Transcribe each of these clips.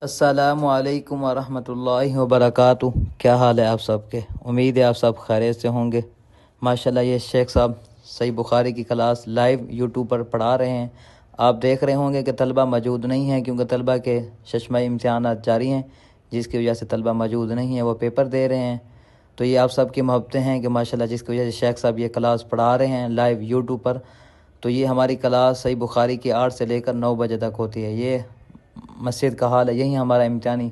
अस्सलामुअलैकुम वरहमतुल्लाहि वबरकातुह। क्या हाल है आप सब के? उम्मीद है आप सब खैरियत से होंगे। माशाल्लाह ये शेख साहब सही बुखारी की क्लास लाइव यूट्यूब पर पढ़ा रहे हैं। आप देख रहे होंगे कि तलबा मौजूद नहीं हैं क्योंकि तलबा के शशमाही इम्तिहानात जारी हैं, जिसकी वजह से तलबा मौजूद नहीं हैं, वो पेपर दे रहे हैं। तो ये आप सब की मोहब्बतें हैं कि माशाल्लाह जिसकी वजह से शेख साहब ये क्लास पढ़ा रहे हैं लाइव यूट्यूब पर। तो ये हमारी क्लास सही बुखारी की 8 से लेकर 9 बजे तक होती है। ये मस्जिद का हाल है, यही हमारा इम्तिहानी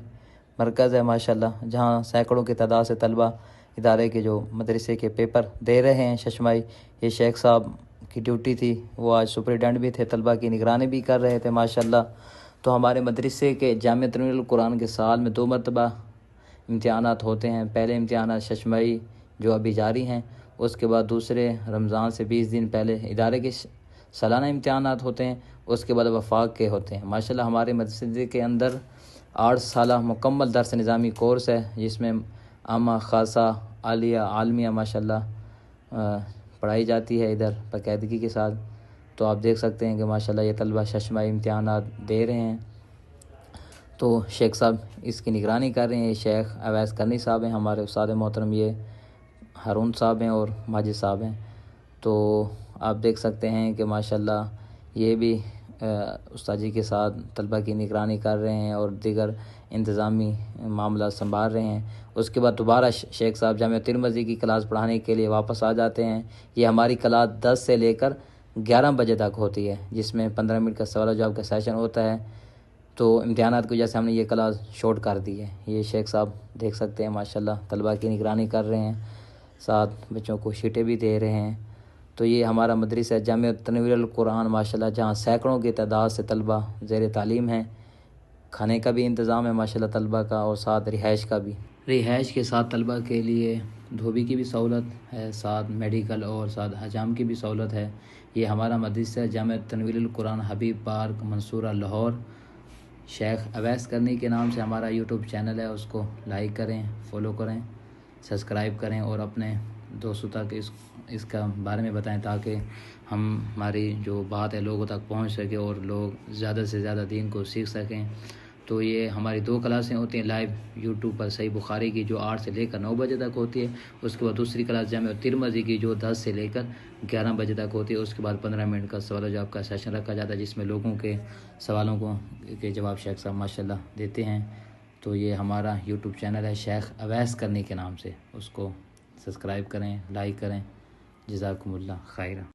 मरकज़ है माशाल्लाह, जहाँ सैकड़ों की तादाद से तलबा इदारे के जो मदरसे के पेपर दे रहे हैं शशमाही। ये शेख साहब की ड्यूटी थी, वो आज सुपरिटेंडेंट भी थे, तलबा की निगरानी भी कर रहे थे माशाल्लाह। तो हमारे मदरसे के जामिया तनवीरुल कुरान के साल में 2 मरतबा इम्तिहानात होते हैं। पहले इम्तिहानात शशमाही जो अभी जारी हैं, उसके बाद दूसरे रमज़ान से 20 दिन पहले इदारे के सालाना इम्तिहानात होते हैं, उसके बाद वफाक के होते हैं। माशाल्लाह हमारे मदरसे के अंदर 8 साला मुकम्मल दर्स निज़ामी कोर्स है, जिसमें आमा खासा आलिया आलमिया माशाल्लाह पढ़ाई जाती है इधर बाकायदगी के साथ। तो आप देख सकते हैं कि माशाल्लाह ये तलबा शशमाही इम्तिहानात दे रहे हैं। तो शेख साहब इसकी निगरानी कर रहे हैं। ये शेख अवैस करनी साहब हैं, हमारे उस्ताद मोहतरम ये हारून साहब हैं और माजिद साहब हैं। तो आप देख सकते हैं कि माशाल्लाह ये भी उस्ताद जी के साथ तलबा की निगरानी कर रहे हैं और दीगर इंतज़ामी मामला संभाल रहे हैं। उसके बाद दोबारा शेख साहब जामिया तिरमिज़ी की क्लास पढ़ाने के लिए वापस आ जाते हैं। ये हमारी क्लास 10 से लेकर 11 बजे तक होती है, जिसमें 15 मिनट का सवाल जवाब का सेशन होता है। तो इम्तिहानात की वजह से हमने ये क्लास शॉर्ट कर दी है। ये शेख साहब देख सकते हैं माशाल्लाह तलबा की निगरानी कर रहे हैं, साथ बच्चों को शीटें भी दे रहे हैं। तो ये हमारा मदरसा जामिया तनवीरुल कुरान माशाल्लाह, जहाँ सैकड़ों की तादाद से तलबा ज़ेर तालीम हैं। खाने का भी इंतज़ाम है माशाल्लाह तलबा का, और साथ रिहाइश का भी। रिहाइश के साथ तलबा के लिए धोबी की भी सहूलत है, साथ मेडिकल और साथ हजाम की भी सहूलत है। ये हमारा मदरसा जामिया तनवीरुल कुरान हबीब पार्क मंसूरा लाहौर। शेख अवैस करनी के नाम से हमारा यूट्यूब चैनल है, उसको लाइक करें, फॉलो करें, सब्सक्राइब करें और अपने दोस्तों तक इसका बारे में बताएं, ताकि हमारी जो बात है लोगों तक पहुंच सके और लोग ज़्यादा से ज़्यादा दीन को सीख सकें। तो ये हमारी 2 क्लासें होती हैं लाइव यूट्यूब पर सही बुखारी की, जो 8 से लेकर 9 बजे तक होती है। उसके बाद दूसरी क्लास जामिया तिरमिज़ी की, जो 10 से लेकर 11 बजे तक होती है। उसके बाद 15 मिनट का सवाल जवाब का सेशन रखा जाता है, जिसमें लोगों के सवालों के जवाब शेख साहब माशाल्लाह देते हैं। तो ये हमारा यूट्यूब चैनल है शेख अवैस करनी के नाम से, उसको सब्सक्राइब करें, लाइक करें। जज़ाकुमुल्लाह खैरा।